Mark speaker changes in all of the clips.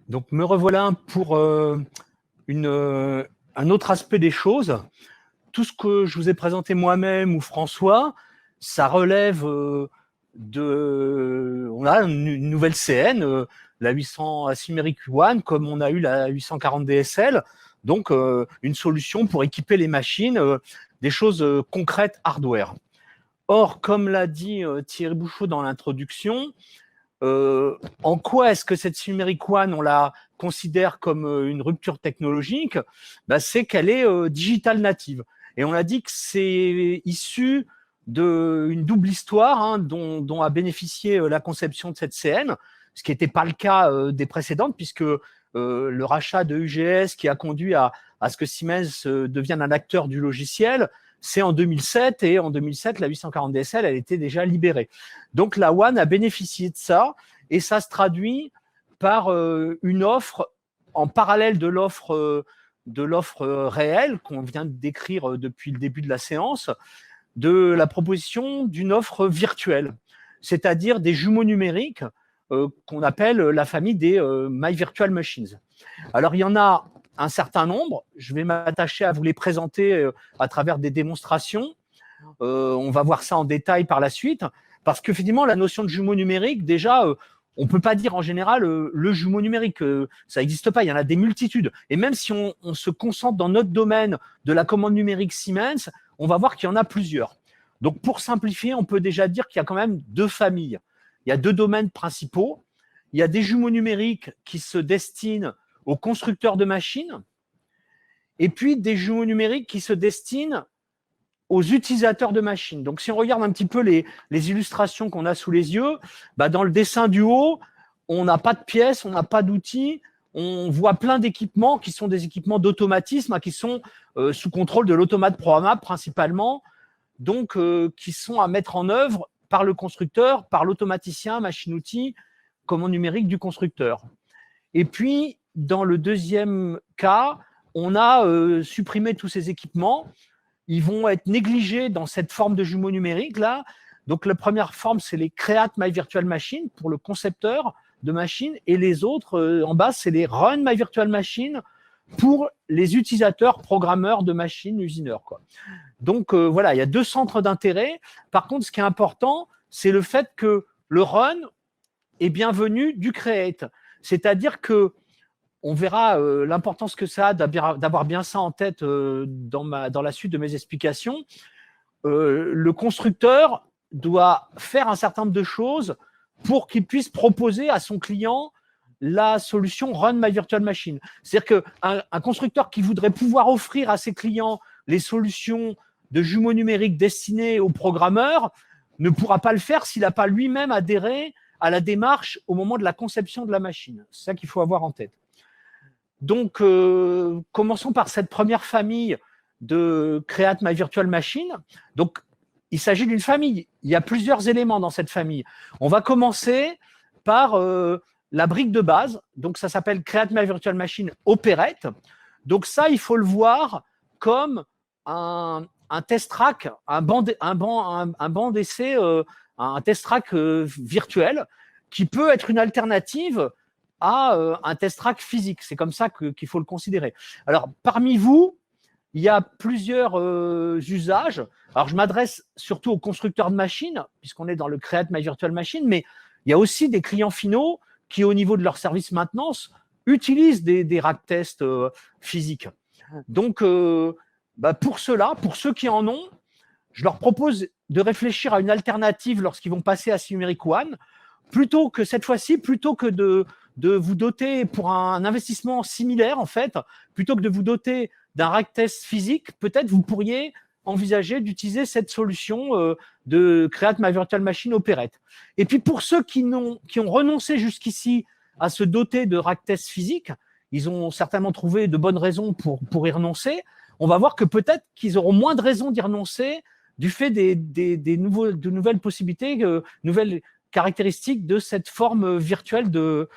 Speaker 1: Donc, me revoilà pour un autre aspect des choses. Tout ce que je vous ai présenté moi-même ou François, ça relève on a une nouvelle CN, la 800 Asymmetric One, comme on a eu la 840 DSL. Donc, une solution pour équiper les machines, des choses concrètes hardware. Or, comme l'a dit Thierry Bouchot dans l'introduction, en quoi est-ce que cette Asymmetric One, on la considère comme une rupture technologique? C'est qu'elle est digital native. Et on a dit que c'est issu d'une double histoire dont a bénéficié la conception de cette CN, ce qui n'était pas le cas des précédentes, puisque le rachat de UGS qui a conduit à ce que Siemens devienne un acteur du logiciel, c'est en 2007, et en 2007, la 840 DSL, elle était déjà libérée. Donc, la One a bénéficié de ça, et ça se traduit par une offre en parallèle de l'offre réelle qu'on vient de décrire depuis le début de la séance, de la proposition d'une offre virtuelle, c'est-à-dire des jumeaux numériques qu'on appelle la famille des My Virtual Machines. Alors, il y en a un certain nombre. Je vais m'attacher à vous les présenter à travers des démonstrations. On va voir ça en détail par la suite, parce qu'effectivement, la notion de jumeau numérique, déjà, on ne peut pas dire en général le jumeau numérique, ça n'existe pas, il y en a des multitudes. Et même si on se concentre dans notre domaine de la commande numérique Siemens, on va voir qu'il y en a plusieurs. Donc, pour simplifier, on peut déjà dire qu'il y a quand même deux familles. Il y a deux domaines principaux. Il y a des jumeaux numériques qui se destinent aux constructeurs de machines, et puis des jumeaux numériques qui se destinent aux utilisateurs de machines. Donc, si on regarde un petit peu les illustrations qu'on a sous les yeux, dans le dessin du haut, on n'a pas de pièces, on n'a pas d'outils, on voit plein d'équipements qui sont des équipements d'automatisme, qui sont sous contrôle de l'automate programmable principalement, donc qui sont à mettre en œuvre par le constructeur, par l'automaticien, machine-outil, commande numérique du constructeur. Et puis, dans le deuxième cas, on a supprimé tous ces équipements. Ils vont être négligés dans cette forme de jumeaux numériques là. Donc, la première forme, c'est les Create My Virtual Machine pour le concepteur de machines, et les autres en bas, c'est les Run My Virtual Machine pour les utilisateurs, programmeurs de machines, usineurs, quoi. Donc, voilà, il y a deux centres d'intérêt. Par contre, ce qui est important, c'est le fait que le Run est bienvenu du Create. C'est-à-dire que on verra l'importance que ça a d'avoir bien ça en tête dans la suite de mes explications. Le constructeur doit faire un certain nombre de choses pour qu'il puisse proposer à son client la solution Run My Virtual Machine. C'est-à-dire qu'un constructeur qui voudrait pouvoir offrir à ses clients les solutions de jumeaux numériques destinées aux programmeurs ne pourra pas le faire s'il n'a pas lui-même adhéré à la démarche au moment de la conception de la machine. C'est ça qu'il faut avoir en tête. Donc, commençons par cette première famille de Create My Virtual Machine. Donc, il s'agit d'une famille. Il y a plusieurs éléments dans cette famille. On va commencer par la brique de base. Donc, ça s'appelle Create My Virtual Machine Operette. Donc, ça, il faut le voir comme un test track, un banc d'essai, un test track virtuel qui peut être une alternative à un test track physique. C'est comme ça qu'il faut le considérer. Alors, parmi vous, il y a plusieurs usages. Alors, je m'adresse surtout aux constructeurs de machines, puisqu'on est dans le Create My Virtual Machine, mais il y a aussi des clients finaux qui, au niveau de leur service maintenance, utilisent des rack tests physiques. Donc, pour ceux-là, pour ceux qui en ont, je leur propose de réfléchir à une alternative lorsqu'ils vont passer à Asymmetric One, plutôt que cette fois-ci, plutôt que de vous doter pour un investissement similaire, en fait, plutôt que de vous doter d'un rack test physique, peut-être vous pourriez envisager d'utiliser cette solution de Create My Virtual Machine Operette. Et puis, pour ceux qui ont renoncé jusqu'ici à se doter de rack test physique, ils ont certainement trouvé de bonnes raisons pour y renoncer. On va voir que peut-être qu'ils auront moins de raisons d'y renoncer du fait de nouvelles possibilités, nouvelles caractéristiques de cette forme virtuelle de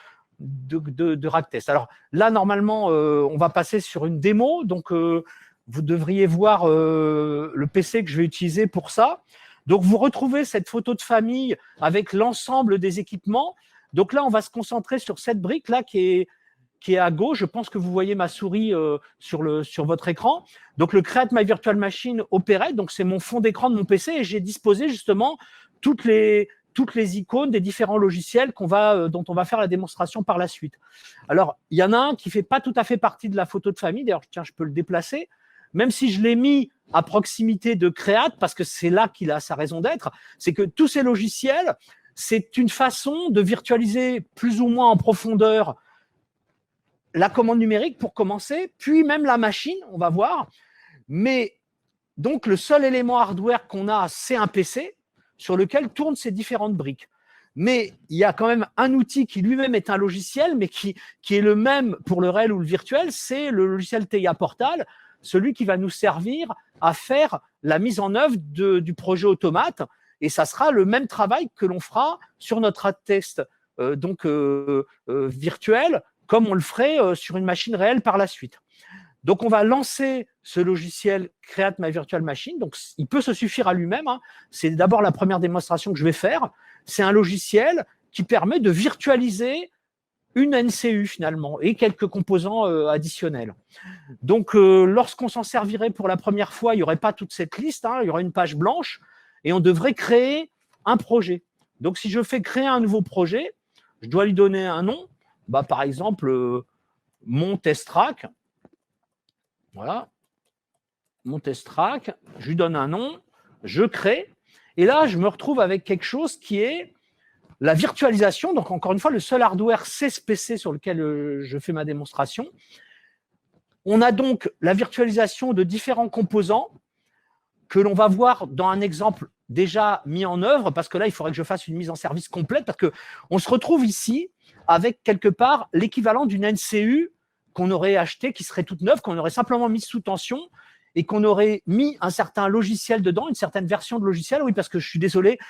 Speaker 1: rack test. Alors là, normalement, on va passer sur une démo. Donc, vous devriez voir le PC que je vais utiliser pour ça. Donc, vous retrouvez cette photo de famille avec l'ensemble des équipements. Donc là, on va se concentrer sur cette brique-là qui qui est à gauche. Je pense que vous voyez ma souris sur votre écran. Donc, le Create My Virtual Machine Operate, donc c'est mon fond d'écran de mon PC et j'ai disposé justement toutes les icônes des différents logiciels dont on va faire la démonstration par la suite. Alors, il y en a un qui ne fait pas tout à fait partie de la photo de famille. D'ailleurs, tiens, je peux le déplacer. Même si je l'ai mis à proximité de Create, parce que c'est là qu'il a sa raison d'être, c'est que tous ces logiciels, c'est une façon de virtualiser plus ou moins en profondeur la commande numérique pour commencer, puis même la machine, on va voir. Mais donc, le seul élément hardware qu'on a, c'est un PC sur lequel tournent ces différentes briques. Mais il y a quand même un outil qui lui-même est un logiciel, mais qui est le même pour le réel ou le virtuel, c'est le logiciel TIA Portal, celui qui va nous servir à faire la mise en œuvre du projet automate. Et ça sera le même travail que l'on fera sur notre test virtuel, comme on le ferait sur une machine réelle par la suite. Donc, on va lancer ce logiciel Create My Virtual Machine. Donc, il peut se suffire à lui-même. Hein. C'est d'abord la première démonstration que je vais faire. C'est un logiciel qui permet de virtualiser une NCU finalement et quelques composants additionnels. Donc, lorsqu'on s'en servirait pour la première fois, il n'y aurait pas toute cette liste. Hein. Il y aurait une page blanche et on devrait créer un projet. Donc, si je fais créer un nouveau projet, je dois lui donner un nom. Bah, par exemple, mon test track. Voilà, mon test track, je lui donne un nom, je crée, et là, je me retrouve avec quelque chose qui est la virtualisation. Donc, encore une fois, le seul hardware, c'est ce PC sur lequel je fais ma démonstration. On a donc la virtualisation de différents composants que l'on va voir dans un exemple déjà mis en œuvre, parce que là, il faudrait que je fasse une mise en service complète, parce qu'on se retrouve ici avec quelque part l'équivalent d'une NCU qu'on aurait acheté, qui serait toute neuve, qu'on aurait simplement mise sous tension et qu'on aurait mis un certain logiciel dedans, une certaine version de logiciel. Oui, parce que je suis désolé,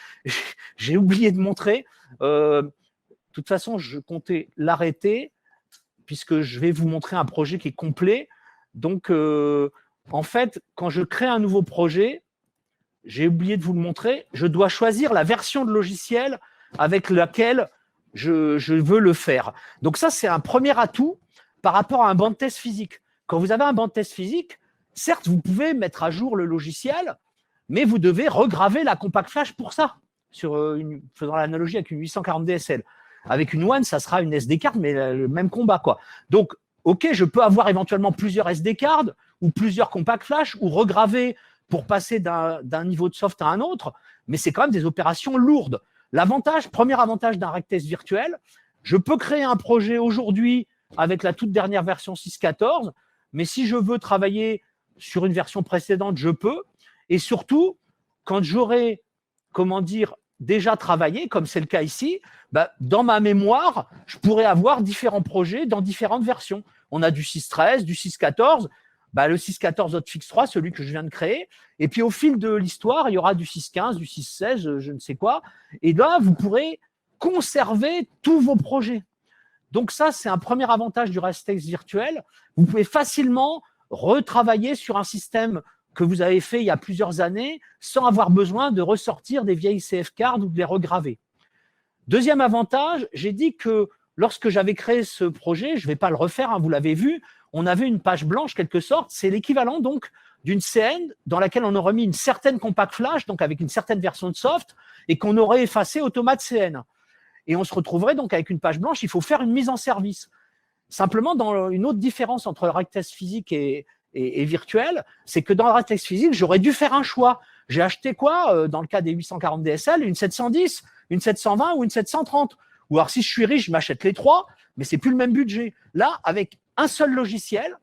Speaker 1: j'ai oublié de montrer. De toute façon, je comptais l'arrêter puisque je vais vous montrer un projet qui est complet. Donc, en fait, quand je crée un nouveau projet, j'ai oublié de vous le montrer, je dois choisir la version de logiciel avec laquelle je veux le faire. Donc ça, c'est un premier atout par rapport à un banc de test physique. Quand vous avez un banc de test physique, certes, vous pouvez mettre à jour le logiciel, mais vous devez regraver la compact flash pour ça, faisant l'analogie avec une 840 DSL. Avec une One, ça sera une SD card, mais le même combat, quoi. Donc, OK, je peux avoir éventuellement plusieurs SD cards ou plusieurs compact flash ou regraver pour passer d'un niveau de soft à un autre, mais c'est quand même des opérations lourdes. Premier avantage d'un rec test virtuel, je peux créer un projet aujourd'hui avec la toute dernière version 6.14, mais si je veux travailler sur une version précédente, je peux. Et surtout, quand j'aurai, déjà travaillé, comme c'est le cas ici, dans ma mémoire, je pourrais avoir différents projets dans différentes versions. On a du 6.13, du 6.14, le 6.14 hotfix 3, celui que je viens de créer. Et puis, au fil de l'histoire, il y aura du 6.15, du 6.16, je ne sais quoi. Et là, vous pourrez conserver tous vos projets. Donc ça, c'est un premier avantage du REST virtuel. Vous pouvez facilement retravailler sur un système que vous avez fait il y a plusieurs années sans avoir besoin de ressortir des vieilles CF cards ou de les regraver. Deuxième avantage, j'ai dit que lorsque j'avais créé ce projet, je ne vais pas le refaire, hein, vous l'avez vu, on avait une page blanche, quelque sorte. C'est l'équivalent donc d'une CN dans laquelle on aurait mis une certaine compact flash, donc avec une certaine version de soft, et qu'on aurait effacé automate CN. Et on se retrouverait donc avec une page blanche, il faut faire une mise en service. Simplement, dans une autre différence entre le rec test physique et virtuel, c'est que dans le rec test physique, j'aurais dû faire un choix. J'ai acheté quoi dans le cas des 840 DSL, une 710, une 720 ou une 730. Ou alors si je suis riche, je m'achète les trois, mais c'est plus le même budget. Là, avec un seul logiciel,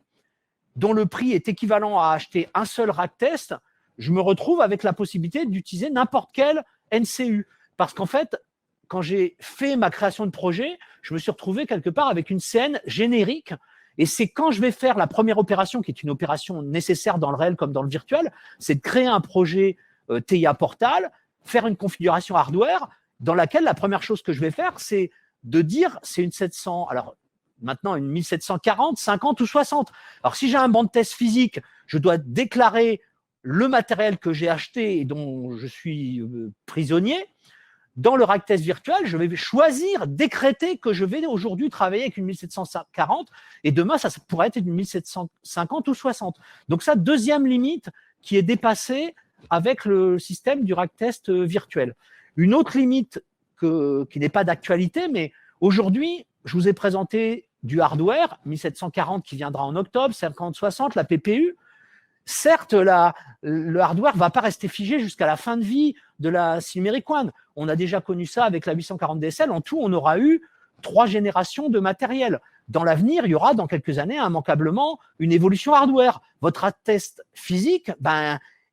Speaker 1: dont le prix est équivalent à acheter un seul rack test, je me retrouve avec la possibilité d'utiliser n'importe quel NCU. Parce qu'en fait, quand j'ai fait ma création de projet, je me suis retrouvé quelque part avec une CN générique. Et c'est quand je vais faire la première opération, qui est une opération nécessaire dans le réel comme dans le virtuel, c'est de créer un projet TIA Portal, faire une configuration hardware, dans laquelle la première chose que je vais faire, c'est de dire c'est une 700, alors maintenant une 1740, 50 ou 60. Alors si j'ai un banc de test physique, je dois déclarer le matériel que j'ai acheté et dont je suis prisonnier. dans le rack test virtuel, je vais choisir, décréter que je vais aujourd'hui travailler avec une 1740 et demain, ça pourrait être une 1750 ou 60. Donc ça, deuxième limite qui est dépassée avec le système du rack test virtuel. Une autre limite qui n'est pas d'actualité, mais aujourd'hui, je vous ai présenté du hardware, 1740 qui viendra en octobre, 5060, la PPU. Certes, le hardware ne va pas rester figé jusqu'à la fin de vie de la Silmeric One. On a déjà connu ça avec la 840 DSL. En tout, on aura eu 3 générations de matériel. Dans l'avenir, il y aura dans quelques années immanquablement une évolution hardware. Votre test physique,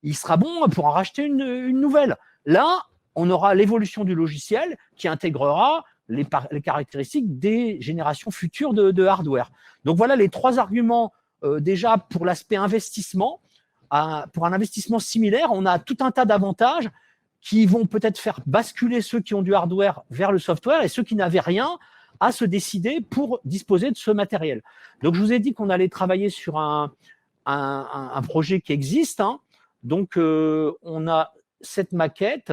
Speaker 1: il sera bon pour en racheter une nouvelle. Là, on aura l'évolution du logiciel qui intégrera les caractéristiques des générations futures de hardware. Donc voilà les 3 arguments déjà pour l'aspect investissement. Pour un investissement similaire, on a tout un tas d'avantages qui vont peut-être faire basculer ceux qui ont du hardware vers le software et ceux qui n'avaient rien à se décider pour disposer de ce matériel. Donc je vous ai dit qu'on allait travailler sur un projet qui existe. Hein. Donc on a cette maquette.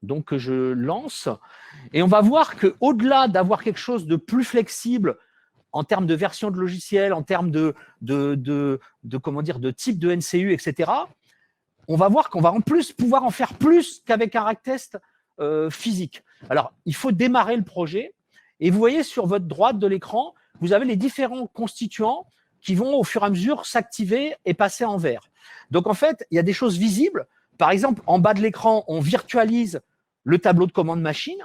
Speaker 1: Donc, je lance et on va voir qu'au-delà d'avoir quelque chose de plus flexible en termes de version de logiciel, en termes de type de NCU, etc., on va voir qu'on va en plus pouvoir en faire plus qu'avec un rack test physique. Alors, il faut démarrer le projet et vous voyez sur votre droite de l'écran, vous avez les différents constituants qui vont au fur et à mesure s'activer et passer en vert. Donc, en fait, il y a des choses visibles. Par exemple, en bas de l'écran, on virtualise le tableau de commande machine.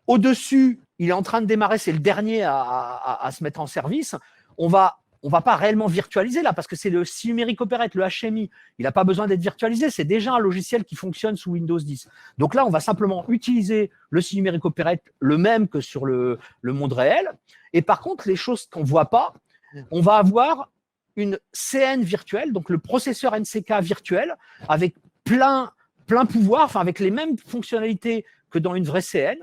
Speaker 1: Au-dessus, il est en train de démarrer, c'est le dernier à se mettre en service. On va pas réellement virtualiser là parce que c'est le Silmeric Operate, le HMI. Il n'a pas besoin d'être virtualisé, c'est déjà un logiciel qui fonctionne sous Windows 10. Donc là, on va simplement utiliser le Silmeric Operate, le même que sur le monde réel. Et par contre, les choses qu'on ne voit pas, on va avoir une CN virtuelle, donc le processeur NCK virtuel, avec plein pouvoir, enfin avec les mêmes fonctionnalités que dans une vraie CN.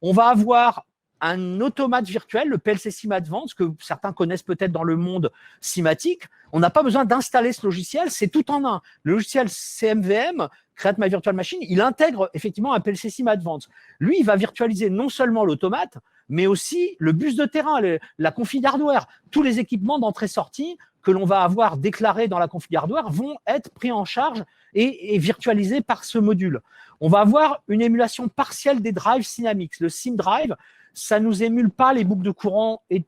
Speaker 1: On va avoir un automate virtuel, le PLC SIM Advance, que certains connaissent peut-être dans le monde cimatique. On n'a pas besoin d'installer ce logiciel, c'est tout en un. Le logiciel CMVM, Create My Virtual Machine, il intègre effectivement un PLC SIM Advance. Lui, il va virtualiser non seulement l'automate, mais aussi le bus de terrain, la config hardware. Tous les équipements d'entrée-sortie que l'on va avoir déclarés dans la config hardware vont être pris en charge et virtualisés par ce module. On va avoir une émulation partielle des drives Synamics. Le SIM Drive, ça ne nous émule pas les boucles de courant et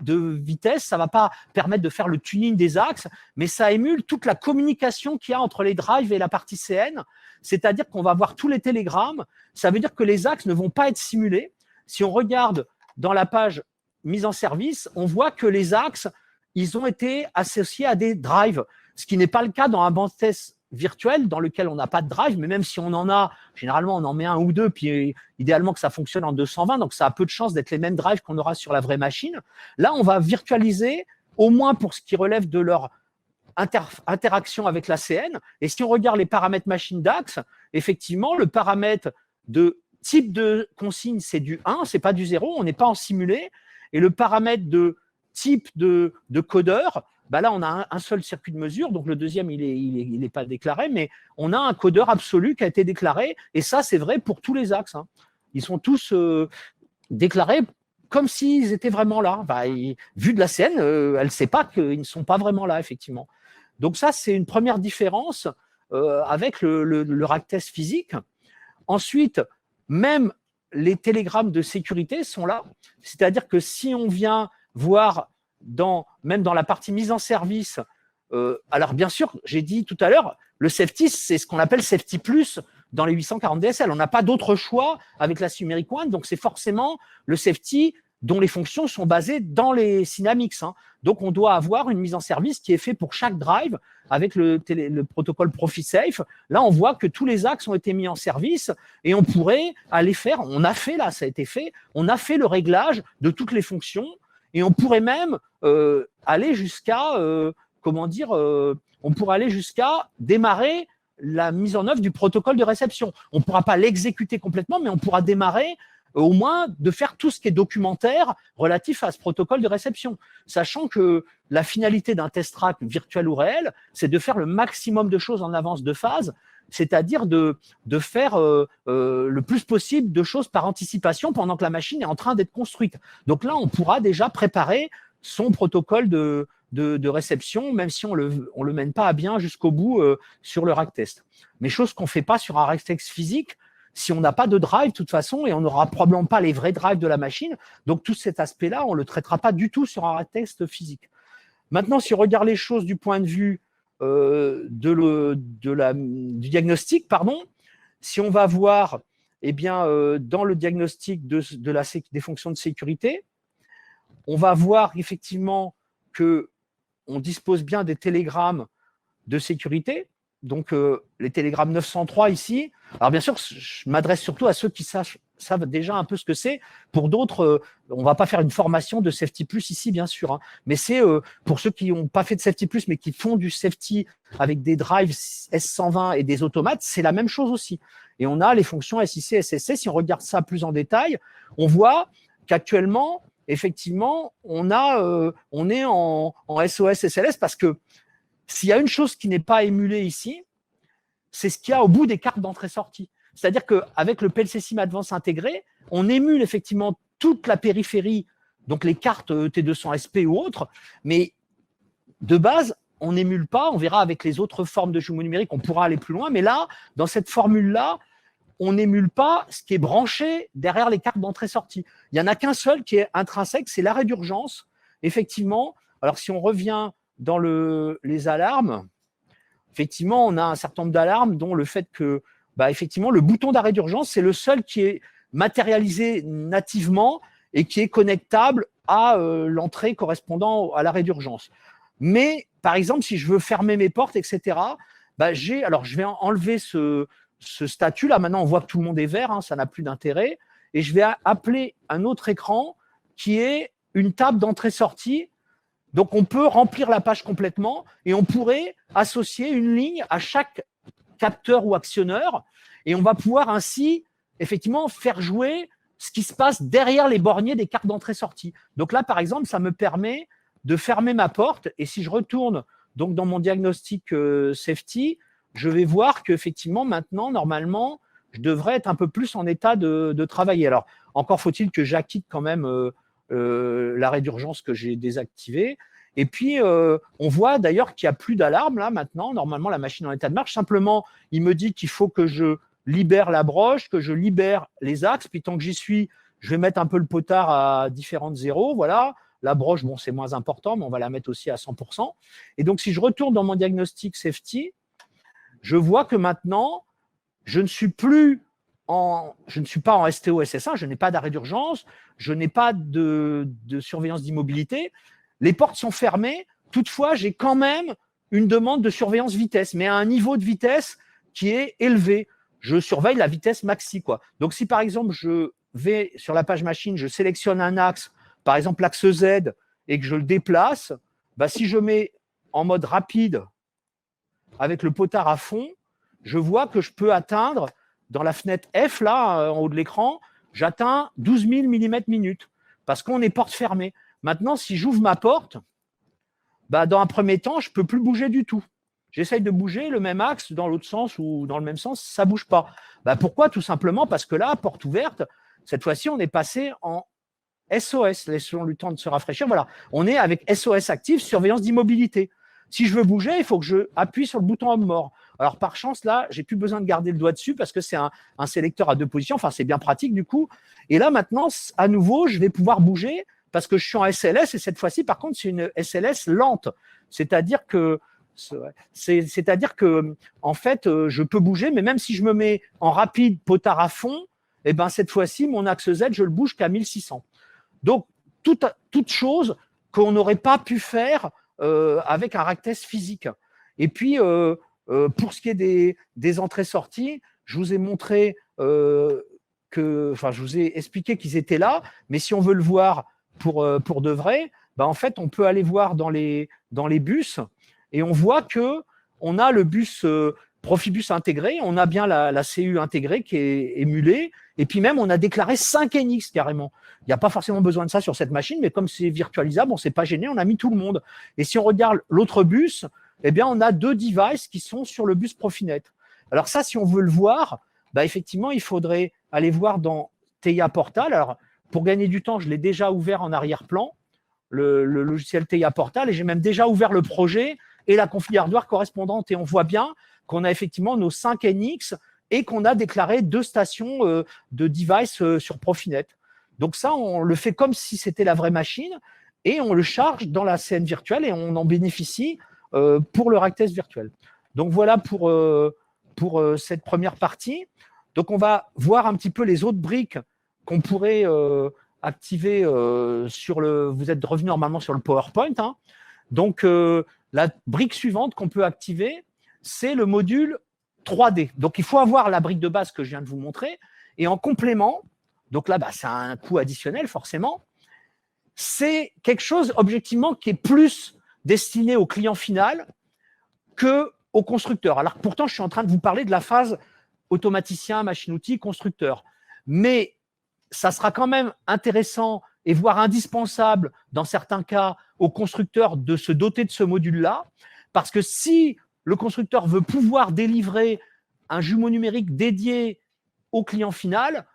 Speaker 1: de vitesse, ça ne va pas permettre de faire le tuning des axes, mais ça émule toute la communication qu'il y a entre les drives et la partie CN, c'est-à-dire qu'on va avoir tous les télégrammes, ça veut dire que les axes ne vont pas être simulés. Si on regarde dans la page mise en service, on voit que les axes, ils ont été associés à des drives, ce qui n'est pas le cas dans un banc test virtuel dans lequel on n'a pas de drive, mais même si on en a, généralement on en met un ou deux, puis idéalement que ça fonctionne en 220, donc ça a peu de chances d'être les mêmes drives qu'on aura sur la vraie machine. Là, on va virtualiser, au moins pour ce qui relève de leur interaction avec la CN. Et si on regarde les paramètres machine d'axe, effectivement, le paramètre de type de consigne, c'est du 1, c'est pas du 0, on n'est pas en simulé. Et le paramètre de type de codeur, là, on a un seul circuit de mesure, donc le deuxième, il n'est pas déclaré, mais on a un codeur absolu qui a été déclaré, et ça, c'est vrai pour tous les axes. Hein. Ils sont tous déclarés comme s'ils étaient vraiment là. Vu de la CN, elle ne sait pas qu'ils ne sont pas vraiment là, effectivement. Donc ça, c'est une première différence avec le rack test physique. Ensuite, même les télégrammes de sécurité sont là, c'est-à-dire que si on vient voir même dans la partie mise en service, alors bien sûr, j'ai dit tout à l'heure, le safety, c'est ce qu'on appelle safety plus dans les 840 DSL. On n'a pas d'autre choix avec la Silmeric One, donc c'est forcément le safety dont les fonctions sont basées dans les Synamics. Hein. Donc on doit avoir une mise en service qui est faite pour chaque drive avec le protocole ProfiSafe. Là, on voit que tous les axes ont été mis en service et on pourrait aller faire, on a fait là, ça a été fait, on a fait le réglage de toutes les fonctions. Et on pourrait même aller jusqu'à, on pourrait aller jusqu'à démarrer la mise en œuvre du protocole de réception. On ne pourra pas l'exécuter complètement, mais on pourra démarrer au moins de faire tout ce qui est documentaire relatif à ce protocole de réception. Sachant que la finalité d'un test track virtuel ou réel, c'est de faire le maximum de choses en avance de phase c'est-à-dire de faire le plus possible de choses par anticipation pendant que la machine est en train d'être construite. Donc là, on pourra déjà préparer son protocole de réception, même si on le mène pas à bien jusqu'au bout sur le rack test. Mais chose qu'on ne fait pas sur un rack test physique, si on n'a pas de drive, de toute façon, et on n'aura probablement pas les vrais drives de la machine. Donc, tout cet aspect-là, on ne le traitera pas du tout sur un rack test physique. Maintenant, si on regarde les choses du point de vue du diagnostic, si on va voir dans le diagnostic des fonctions de sécurité, on va voir effectivement qu'on dispose bien des télégrammes de sécurité. Donc, les télégrammes 903 ici. Alors, bien sûr, je m'adresse surtout à ceux qui savent déjà un peu ce que c'est. Pour d'autres, on ne va pas faire une formation de Safety Plus ici, bien sûr. Hein. Mais c'est pour ceux qui n'ont pas fait de Safety Plus, mais qui font du safety avec des drives S120 et des automates, c'est la même chose aussi. Et on a les fonctions SIC, SSC. Si on regarde ça plus en détail, on voit qu'actuellement, effectivement, on est en SOS, SLS parce que s'il y a une chose qui n'est pas émulée ici, c'est ce qu'il y a au bout des cartes d'entrée-sortie. C'est-à-dire qu'avec le PLC SIM Advance intégré, on émule effectivement toute la périphérie, donc les cartes T200SP ou autres, mais de base, on n'émule pas. On verra avec les autres formes de jumeaux numériques, on pourra aller plus loin. Mais là, dans cette formule-là, on n'émule pas ce qui est branché derrière les cartes d'entrée-sortie. Il n'y en a qu'un seul qui est intrinsèque, c'est l'arrêt d'urgence. Effectivement, alors si on revient dans les alarmes, effectivement, on a un certain nombre d'alarmes, dont le fait que, effectivement, le bouton d'arrêt d'urgence, c'est le seul qui est matérialisé nativement et qui est connectable à l'entrée correspondant à l'arrêt d'urgence. Mais, par exemple, si je veux fermer mes portes, etc., alors je vais enlever ce statut. Là, maintenant, on voit que tout le monde est vert, hein, ça n'a plus d'intérêt. Et je vais appeler un autre écran qui est une table d'entrée-sortie. Donc, on peut remplir la page complètement et on pourrait associer une ligne à chaque capteur ou actionneur et on va pouvoir ainsi, effectivement, faire jouer ce qui se passe derrière les borniers des cartes d'entrée-sortie. Donc là, par exemple, ça me permet de fermer ma porte et si je retourne donc dans mon diagnostic safety, je vais voir qu'effectivement, maintenant, normalement, je devrais être un peu plus en état de travailler. Alors, encore faut-il que j'active quand même l'arrêt d'urgence que j'ai désactivé. Et puis, on voit d'ailleurs qu'il n'y a plus d'alarme là maintenant. Normalement, la machine est en état de marche. Simplement, il me dit qu'il faut que je libère la broche, que je libère les axes. Puis tant que j'y suis, je vais mettre un peu le potard à différentes zéros. Voilà. La broche, bon, c'est moins important, mais on va la mettre aussi à 100%. Et donc, si je retourne dans mon diagnostic safety, je vois que maintenant, je ne suis pas en STO-SS1, je n'ai pas d'arrêt d'urgence, je n'ai pas de surveillance d'immobilité. Les portes sont fermées. Toutefois, j'ai quand même une demande de surveillance vitesse, mais à un niveau de vitesse qui est élevé. Je surveille la vitesse maxi, quoi. Donc, si par exemple, je vais sur la page machine, je sélectionne un axe, par exemple l'axe Z, et que je le déplace, si je mets en mode rapide avec le potard à fond, je vois que je peux atteindre, dans la fenêtre F, là, en haut de l'écran, j'atteins 12 000 mm/minute parce qu'on est porte fermée. Maintenant, si j'ouvre ma porte, dans un premier temps, je ne peux plus bouger du tout. J'essaye de bouger le même axe dans l'autre sens ou dans le même sens, ça ne bouge pas. Pourquoi ? Tout simplement parce que là, porte ouverte, cette fois-ci, on est passé en SOS, laissons le temps de se rafraîchir. Voilà, on est avec SOS active, surveillance d'immobilité. Si je veux bouger, il faut que je appuie sur le bouton homme mort. Alors, par chance, là, j'ai plus besoin de garder le doigt dessus parce que c'est un sélecteur à 2 positions. Enfin, c'est bien pratique du coup. Et là, maintenant, à nouveau, je vais pouvoir bouger parce que je suis en SLS et cette fois-ci, par contre, c'est une SLS lente. C'est-à-dire que, en fait, je peux bouger, mais même si je me mets en rapide potard à fond, cette fois-ci, mon axe Z, je le bouge qu'à 1600. Donc, toute chose qu'on n'aurait pas pu faire avec un rack test physique. Et puis, pour ce qui est des entrées-sorties, je vous ai montré je vous ai expliqué qu'ils étaient là, mais si on veut le voir pour de vrai, en fait, on peut aller voir dans les bus et on voit qu'on a le bus Profibus intégré, on a bien la CU intégrée qui est émulée, et puis même on a déclaré 5 NX carrément. Il n'y a pas forcément besoin de ça sur cette machine, mais comme c'est virtualisable, on ne s'est pas gêné, on a mis tout le monde. Et si on regarde l'autre bus, on a 2 devices qui sont sur le bus Profinet. Alors ça, si on veut le voir, effectivement, il faudrait aller voir dans TIA Portal. Alors, pour gagner du temps, je l'ai déjà ouvert en arrière-plan, le logiciel TIA Portal, et j'ai même déjà ouvert le projet et la config hardware correspondante. Et on voit bien qu'on a effectivement nos 5 NX et qu'on a déclaré 2 stations de device sur Profinet. Donc ça, on le fait comme si c'était la vraie machine et on le charge dans la CN virtuelle et on en bénéficie pour le rack test virtuel. Donc voilà pour cette première partie. Donc on va voir un petit peu les autres briques qu'on pourrait activer sur le… Vous êtes revenu normalement sur le PowerPoint. Hein. Donc la brique suivante qu'on peut activer, c'est le module 3D. Donc il faut avoir la brique de base que je viens de vous montrer. Et en complément, donc là, c'est un coût additionnel forcément, c'est quelque chose objectivement qui est plus destiné au client final qu'au constructeur. Alors pourtant, je suis en train de vous parler de la phase automaticien, machine-outil, constructeur. Mais ça sera quand même intéressant et voire indispensable dans certains cas au constructeur de se doter de ce module-là, parce que si le constructeur veut pouvoir délivrer un jumeau numérique dédié au client final,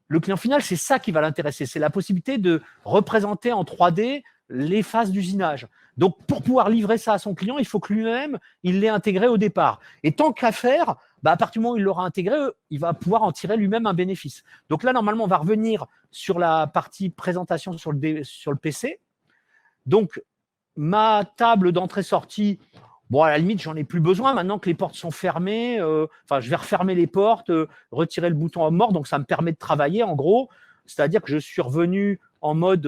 Speaker 1: le client final, c'est ça qui va l'intéresser, c'est la possibilité de représenter en 3D les phases d'usinage. Donc, pour pouvoir livrer ça à son client, il faut que lui-même, il l'ait intégré au départ. Et tant qu'à faire, à partir du moment où il l'aura intégré, il va pouvoir en tirer lui-même un bénéfice. Donc là, normalement, on va revenir sur la partie présentation sur le PC. Donc, ma table d'entrée-sortie, bon, à la limite, j'en ai plus besoin. Maintenant que les portes sont fermées, je vais refermer les portes, retirer le bouton en mort. Donc, ça me permet de travailler, en gros. C'est-à-dire que je suis revenu en mode,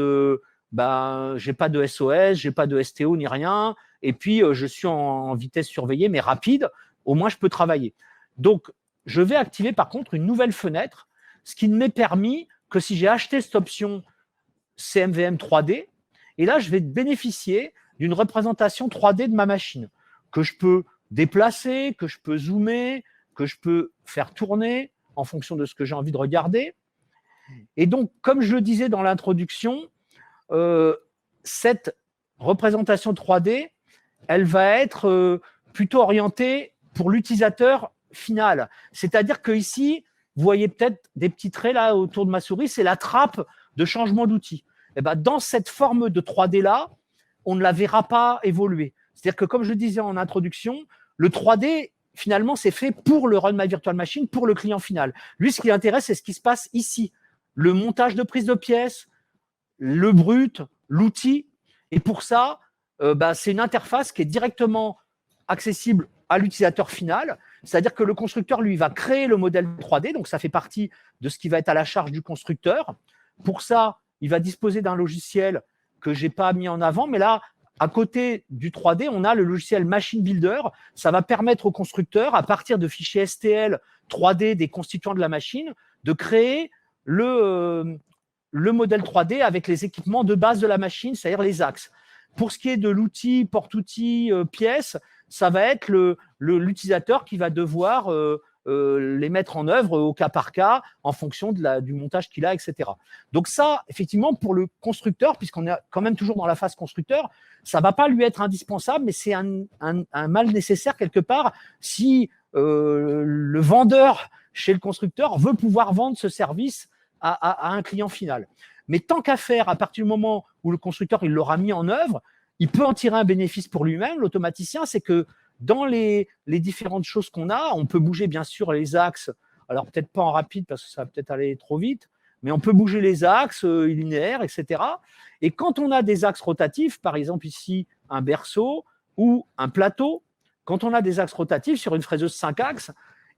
Speaker 1: j'ai pas de SOS, j'ai pas de STO ni rien. Et puis, je suis en vitesse surveillée, mais rapide. Au moins, je peux travailler. Donc, je vais activer, par contre, une nouvelle fenêtre, ce qui ne m'est permis que si j'ai acheté cette option CMVM 3D. Et là, je vais bénéficier d'une représentation 3D de ma machine que je peux déplacer, que je peux zoomer, que je peux faire tourner en fonction de ce que j'ai envie de regarder. Et donc, comme je le disais dans l'introduction, cette représentation 3D, elle va être plutôt orientée pour l'utilisateur final. C'est-à-dire que ici, vous voyez peut-être des petits traits là autour de ma souris, c'est la trappe de changement d'outil. Et dans cette forme de 3D-là, on ne la verra pas évoluer. C'est-à-dire que, comme je le disais en introduction, le 3D, finalement, c'est fait pour le Run My Virtual Machine, pour le client final. Lui, ce qui l'intéresse, c'est ce qui se passe ici. Le montage de prise de pièces, le brut, l'outil. Et pour ça, c'est une interface qui est directement accessible à l'utilisateur final. C'est-à-dire que le constructeur, lui, va créer le modèle 3D. Donc, ça fait partie de ce qui va être à la charge du constructeur. Pour ça, il va disposer d'un logiciel que je n'ai pas mis en avant, mais là, à côté du 3D, on a le logiciel Machine Builder. Ça va permettre au constructeur, à partir de fichiers STL 3D des constituants de la machine, de créer le modèle 3D avec les équipements de base de la machine, c'est-à-dire les axes. Pour ce qui est de l'outil, porte-outil, pièces, ça va être l'utilisateur qui va devoir les mettre en œuvre au cas par cas en fonction du montage qu'il a, etc. Donc ça, effectivement, pour le constructeur, puisqu'on est quand même toujours dans la phase constructeur, ça ne va pas lui être indispensable, mais c'est un mal nécessaire quelque part si le vendeur chez le constructeur veut pouvoir vendre ce service à un client final. Mais tant qu'à faire, à partir du moment où le constructeur il l'aura mis en œuvre, il peut en tirer un bénéfice pour lui-même. L'automaticien, c'est que dans les différentes choses qu'on a, on peut bouger bien sûr les axes, alors peut-être pas en rapide parce que ça va peut-être aller trop vite, mais on peut bouger les axes linéaires, etc. Et quand on a des axes rotatifs, par exemple ici un berceau ou un plateau, quand on a des axes rotatifs sur une fraiseuse 5 axes,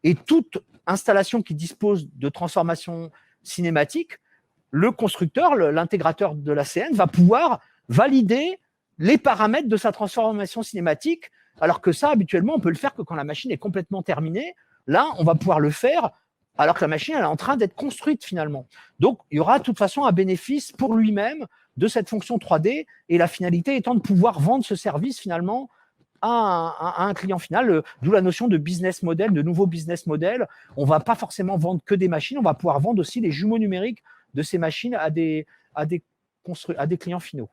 Speaker 1: et toute installation qui dispose de transformation cinématique, le constructeur, l'intégrateur de la CN, va pouvoir valider les paramètres de sa transformation cinématique, alors que ça, habituellement, on peut le faire que quand la machine est complètement terminée. Là, on va pouvoir le faire alors que la machine elle est en train d'être construite finalement. Donc, il y aura de toute façon un bénéfice pour lui-même de cette fonction 3D, et la finalité étant de pouvoir vendre ce service finalement à un client final, d'où la notion de business model, de nouveau business model. On ne va pas forcément vendre que des machines, on va pouvoir vendre aussi les jumeaux numériques de ces machines à des clients finaux.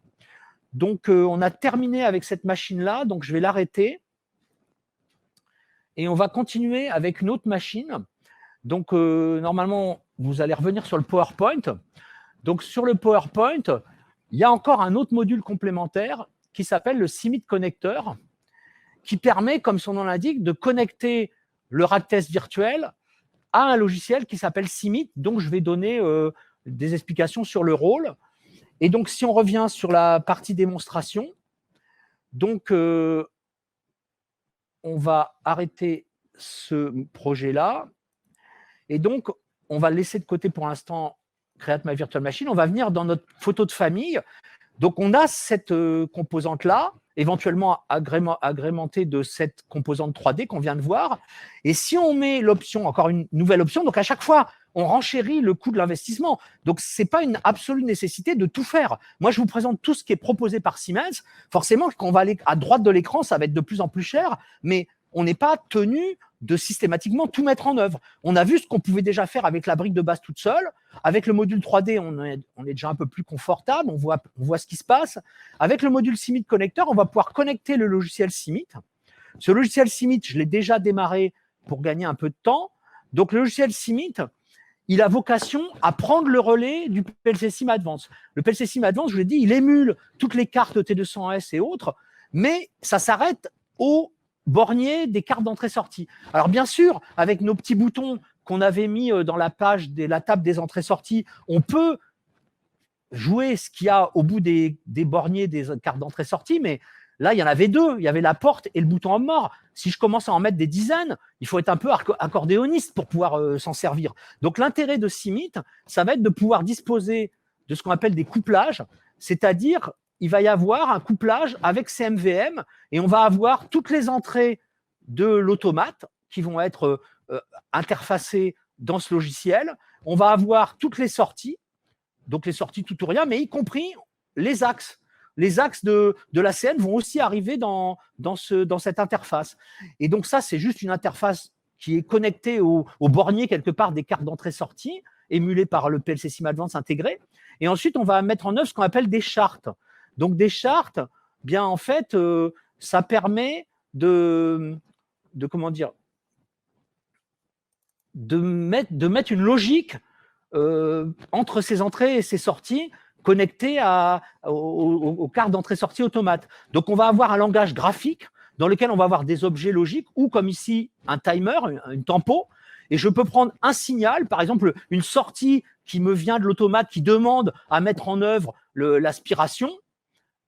Speaker 1: Donc, on a terminé avec cette machine-là, donc je vais l'arrêter. Et on va continuer avec une autre machine. Donc, normalement, vous allez revenir sur le PowerPoint. Donc, sur le PowerPoint, il y a encore un autre module complémentaire qui s'appelle le CIMIT Connector, qui permet, comme son nom l'indique, de connecter le rack test virtuel à un logiciel qui s'appelle CIMIT. Donc, je vais donner des explications sur le rôle. Et donc, si on revient sur la partie démonstration, donc, on va arrêter ce projet-là. Et donc, on va laisser de côté pour l'instant Create My Virtual Machine. On va venir dans notre photo de famille. Donc, on a cette composante-là, éventuellement agrémentée de cette composante 3D qu'on vient de voir. Et si on met l'option, encore une nouvelle option, donc à chaque fois, on renchérit le coût de l'investissement. Donc, ce n'est pas une absolue nécessité de tout faire. Moi, je vous présente tout ce qui est proposé par Siemens. Forcément, quand on va aller à droite de l'écran, ça va être de plus en plus cher, mais on n'est pas tenu de systématiquement tout mettre en œuvre. On a vu ce qu'on pouvait déjà faire avec la brique de base toute seule. Avec le module 3D, on est déjà un peu plus confortable, on voit ce qui se passe. Avec le module CIMIT Connector, on va pouvoir connecter le logiciel CIMIT. Ce logiciel CIMIT, je l'ai déjà démarré pour gagner un peu de temps. Donc, le logiciel CIMIT, il a vocation à prendre le relais du PLC SIM Advance. Le PLC SIM Advance, je l'ai dit, il émule toutes les cartes T200S et autres, mais ça s'arrête au bornier des cartes d'entrée-sortie. Alors, bien sûr, avec nos petits boutons qu'on avait mis dans la page de la table des entrées-sorties, on peut jouer ce qu'il y a au bout des borniers des cartes d'entrée-sortie, mais là, il y en avait deux. Il y avait la porte et le bouton homme mort. Si je commence à en mettre des dizaines, il faut être un peu accordéoniste pour pouvoir s'en servir. Donc, l'intérêt de CIMIT, ça va être de pouvoir disposer de ce qu'on appelle des couplages, c'est-à-dire il va y avoir un couplage avec CMVM et on va avoir toutes les entrées de l'automate qui vont être interfacées dans ce logiciel. On va avoir toutes les sorties, donc les sorties tout ou rien, mais y compris les axes. Les axes de la CN vont aussi arriver dans cette interface. Et donc ça, c'est juste une interface qui est connectée au bornier quelque part des cartes d'entrée-sortie, émulée par le PLC SIM Advance intégré. Et ensuite, on va mettre en œuvre ce qu'on appelle des chartes. Donc des chartes, bien en fait, ça permet de comment dire, de mettre une logique entre ces entrées et ces sorties connectées aux cartes d'entrée-sortie automate. Donc, on va avoir un langage graphique dans lequel on va avoir des objets logiques ou, comme ici, un timer, une tempo. Et je peux prendre un signal, par exemple, une sortie qui me vient de l'automate qui demande à mettre en œuvre l'aspiration.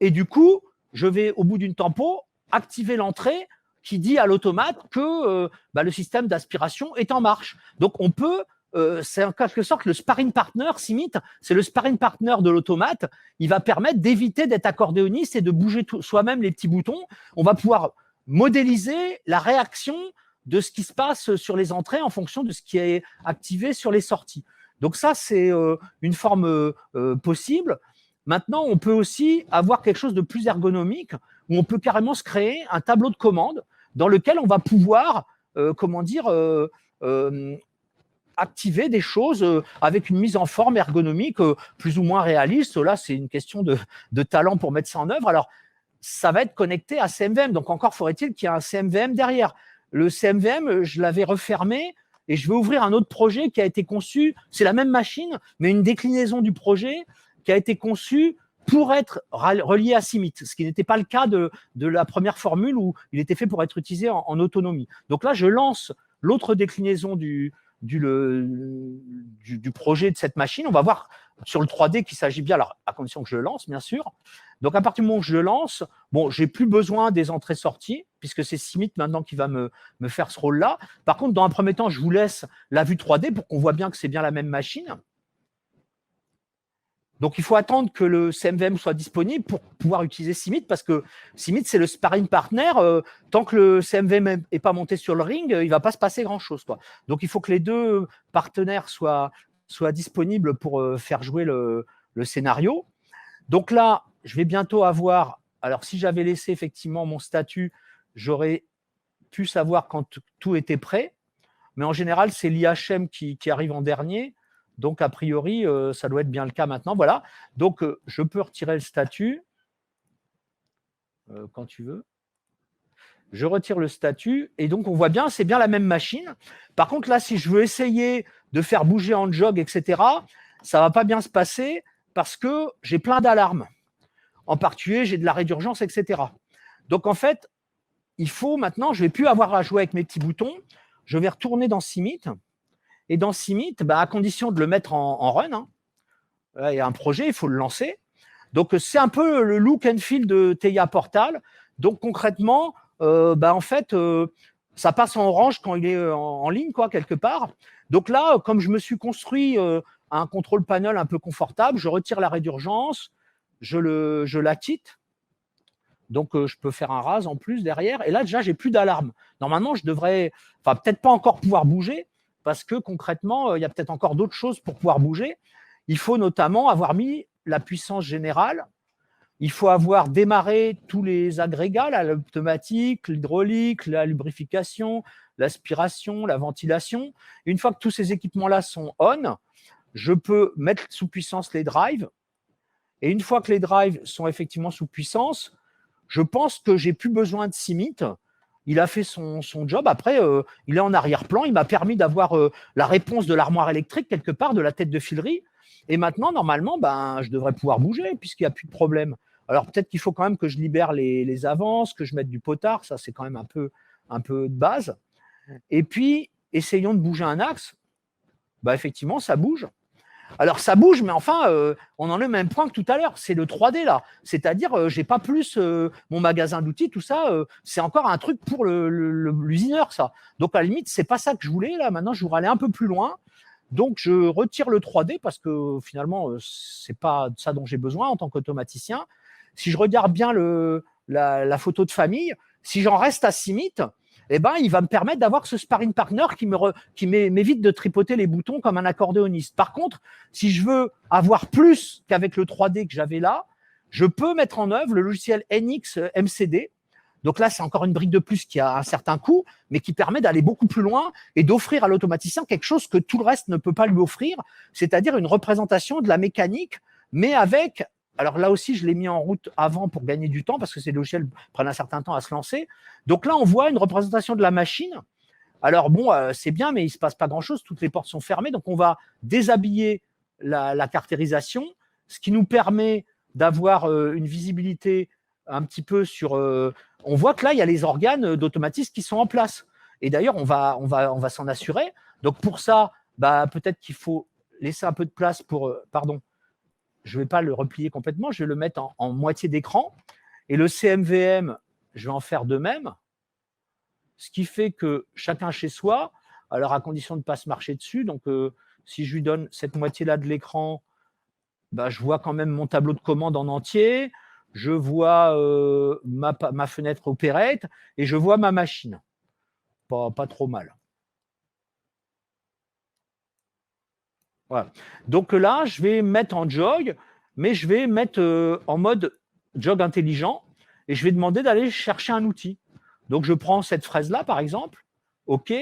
Speaker 1: Et du coup, je vais, au bout d'une tempo, activer l'entrée qui dit à l'automate que le système d'aspiration est en marche. Donc, on peut c'est en quelque sorte le sparring partner, CIMIT, c'est le sparring partner de l'automate. Il va permettre d'éviter d'être accordéoniste et de bouger soi-même les petits boutons. On va pouvoir modéliser la réaction de ce qui se passe sur les entrées en fonction de ce qui est activé sur les sorties. Donc ça, c'est une forme possible. Maintenant, on peut aussi avoir quelque chose de plus ergonomique où on peut carrément se créer un tableau de commande dans lequel on va pouvoir, activer des choses avec une mise en forme ergonomique plus ou moins réaliste. Là, c'est une question de talent pour mettre ça en œuvre. Alors, ça va être connecté à CMVM. Donc, encore faudrait-il qu'il y ait un CMVM derrière. Le CMVM, je l'avais refermé et je vais ouvrir un autre projet qui a été conçu. C'est la même machine, mais une déclinaison du projet qui a été conçu pour être relié à CIMIT, ce qui n'était pas le cas de la première formule où il était fait pour être utilisé en autonomie. Donc là, je lance l'autre déclinaison du projet de cette machine. On va voir sur le 3D qu'il s'agit bien, alors à condition que je le lance, bien sûr. Donc, à partir du moment où je le lance, bon, j'ai plus besoin des entrées-sorties, puisque c'est CIMIT maintenant qui va me faire ce rôle-là. Par contre, dans un premier temps, je vous laisse la vue 3D pour qu'on voit bien que c'est bien la même machine. Donc, il faut attendre que le CMVM soit disponible pour pouvoir utiliser CIMIT, parce que CIMIT, c'est le sparring partner. Tant que le CMVM n'est pas monté sur le ring, il ne va pas se passer grand-chose, quoi. Donc, il faut que les deux partenaires soient disponibles pour faire jouer le scénario. Donc là, je vais bientôt avoir… Alors, si j'avais laissé effectivement mon statut, j'aurais pu savoir quand tout était prêt. Mais en général, c'est l'IHM qui arrive en dernier. Donc, a priori, ça doit être bien le cas maintenant. Voilà. Donc, je peux retirer le statut quand tu veux. je retire le statut et donc on voit bien, c'est bien la même machine. Par contre, là, si je veux essayer de faire bouger en jog, etc., ça ne va pas bien se passer parce que j'ai plein d'alarmes. En particulier, j'ai de l'arrêt d'urgence, etc. Donc, en fait, il faut maintenant, je ne vais plus avoir à jouer avec mes petits boutons. Je vais retourner dans Cimit. Et dans Cimit, à condition de le mettre en run, hein, là, il y a un projet, il faut le lancer. Donc, c'est un peu le look and feel de TIA Portal. Donc, concrètement, en fait, ça passe en orange quand il est en ligne, quoi, quelque part. Donc là, comme je me suis construit un contrôle panel un peu confortable, je retire l'arrêt d'urgence, je la quitte. Donc, je peux faire un RAS en plus derrière. Et là, déjà, j'ai plus d'alarme. Normalement, je devrais, enfin, peut-être pas encore pouvoir bouger parce que concrètement, il y a peut-être encore d'autres choses pour pouvoir bouger. Il faut notamment avoir mis la puissance générale. Il faut avoir démarré tous les agrégats, l'automatique, l'hydraulique, la lubrification, l'aspiration, la ventilation. Une fois que tous ces équipements-là sont on, je peux mettre sous puissance les drives. Et une fois que les drives sont effectivement sous puissance, je pense que j'ai plus besoin de Cimit. Il a fait son job. Après, il est en arrière-plan. Il m'a permis d'avoir la réponse de l'armoire électrique quelque part, de la tête de filerie. Et maintenant, normalement, je devrais pouvoir bouger puisqu'il n'y a plus de problème. Alors, peut-être qu'il faut quand même que je libère les avances, que je mette du potard. Ça, c'est quand même un peu de base. Et puis, essayons de bouger un axe. Effectivement, ça bouge. Alors, ça bouge, mais enfin, on en est au même point que tout à l'heure. C'est le 3D, là. C'est-à-dire, je n'ai pas plus mon magasin d'outils, tout ça. C'est encore un truc pour l'usineur, ça. Donc, à la limite, ce n'est pas ça que je voulais. Là, maintenant, je voudrais aller un peu plus loin. Donc, je retire le 3D parce que finalement, ce n'est pas ça dont j'ai besoin en tant qu'automaticien. Si je regarde bien la photo de famille, si j'en reste à Cimit, il va me permettre d'avoir ce sparring partner qui m'évite de tripoter les boutons comme un accordéoniste. Par contre, si je veux avoir plus qu'avec le 3D que j'avais là, je peux mettre en œuvre le logiciel NX MCD. Donc là, c'est encore une brique de plus qui a un certain coût, mais qui permet d'aller beaucoup plus loin et d'offrir à l'automaticien quelque chose que tout le reste ne peut pas lui offrir, c'est-à-dire une représentation de la mécanique, mais avec… Alors là aussi, je l'ai mis en route avant pour gagner du temps parce que ces logiciels prennent un certain temps à se lancer. Donc là, on voit une représentation de la machine. Alors bon, c'est bien, mais il ne se passe pas grand-chose. Toutes les portes sont fermées. Donc on va déshabiller la caractérisation, ce qui nous permet d'avoir une visibilité un petit peu sur… on voit que là, il y a les organes d'automatisme qui sont en place. Et d'ailleurs, on va s'en assurer. Donc pour ça, peut-être qu'il faut laisser un peu de place pour… pardon. Je ne vais pas le replier complètement, je vais le mettre en moitié d'écran. Et le CMVM, je vais en faire de même. Ce qui fait que chacun chez soi, alors à condition de ne pas se marcher dessus, donc si je lui donne cette moitié-là de l'écran, je vois quand même mon tableau de commande en entier, je vois ma fenêtre opérette et je vois ma machine. Pas trop mal. Voilà. Donc là, je vais mettre en jog, mais je vais mettre en mode jog intelligent et je vais demander d'aller chercher un outil. Donc, je prends cette fraise-là, par exemple. OK,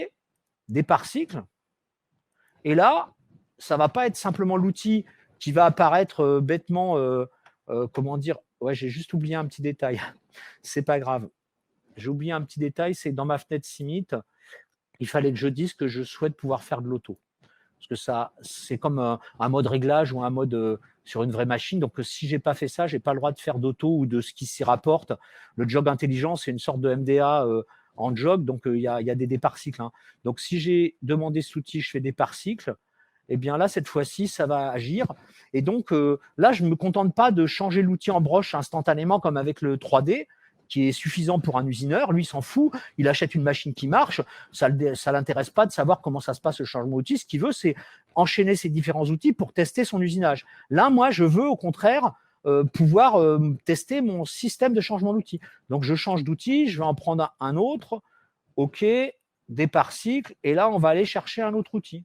Speaker 1: départ cycle. Et là, ça ne va pas être simplement l'outil qui va apparaître bêtement. Comment dire? Ouais, j'ai juste oublié un petit détail. C'est pas grave. J'ai oublié un petit détail, c'est dans ma fenêtre Cimit, il fallait que je dise que je souhaite pouvoir faire de l'auto. Parce que ça, c'est comme un mode réglage ou un mode sur une vraie machine. Donc, si je n'ai pas fait ça, je n'ai pas le droit de faire d'auto ou de ce qui s'y rapporte. Le jog intelligent, c'est une sorte de MDA en jog. Donc, il y a des départs cycles. Hein. Donc, si j'ai demandé cet outil, je fais départ cycle, eh bien là, cette fois-ci, ça va agir. Et donc, là, je ne me contente pas de changer l'outil en broche instantanément comme avec le 3D, qui est suffisant pour un usineur. Lui, il s'en fout. Il achète une machine qui marche. Ça ne l'intéresse pas de savoir comment ça se passe le changement d'outil. Ce qu'il veut, c'est enchaîner ces différents outils pour tester son usinage. Là, moi, je veux au contraire pouvoir tester mon système de changement d'outil. Donc, je change d'outil. Je vais en prendre un autre. OK, départ cycle. Et là, on va aller chercher un autre outil.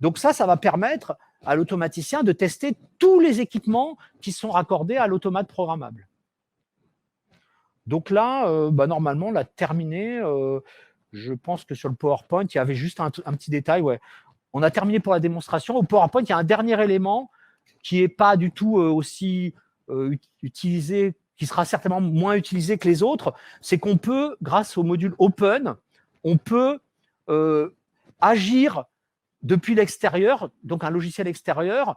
Speaker 1: Donc ça va permettre à l'automaticien de tester tous les équipements qui sont raccordés à l'automate programmable. Donc là, normalement, on l'a terminé. Je pense que sur le PowerPoint, il y avait juste un petit détail. Ouais. On a terminé pour la démonstration. Au PowerPoint, il y a un dernier élément qui n'est pas du tout aussi utilisé qui sera certainement moins utilisé que les autres, c'est qu'on peut, grâce au module Open, on peut agir depuis l'extérieur, donc un logiciel extérieur,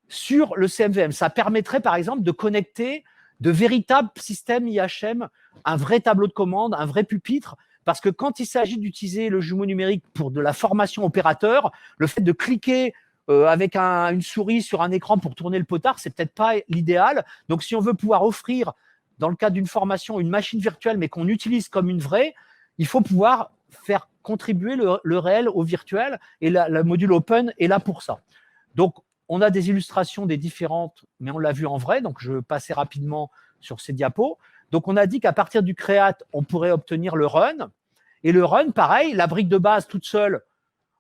Speaker 1: sur le CMVM. Ça permettrait, par exemple, de connecter de véritables systèmes IHM, un vrai tableau de commande, un vrai pupitre, parce que quand il s'agit d'utiliser le jumeau numérique pour de la formation opérateur, le fait de cliquer avec une souris sur un écran pour tourner le potard, c'est peut-être pas l'idéal. Donc, si on veut pouvoir offrir, dans le cadre d'une formation, une machine virtuelle, mais qu'on utilise comme une vraie, il faut pouvoir faire contribuer le réel au virtuel, et le module Open est là pour ça. Donc, on a des illustrations des différentes, mais on l'a vu en vrai, donc je vais passer rapidement sur ces diapos. Donc, on a dit qu'à partir du Create, on pourrait obtenir le Run. Et le Run, pareil, la brique de base toute seule,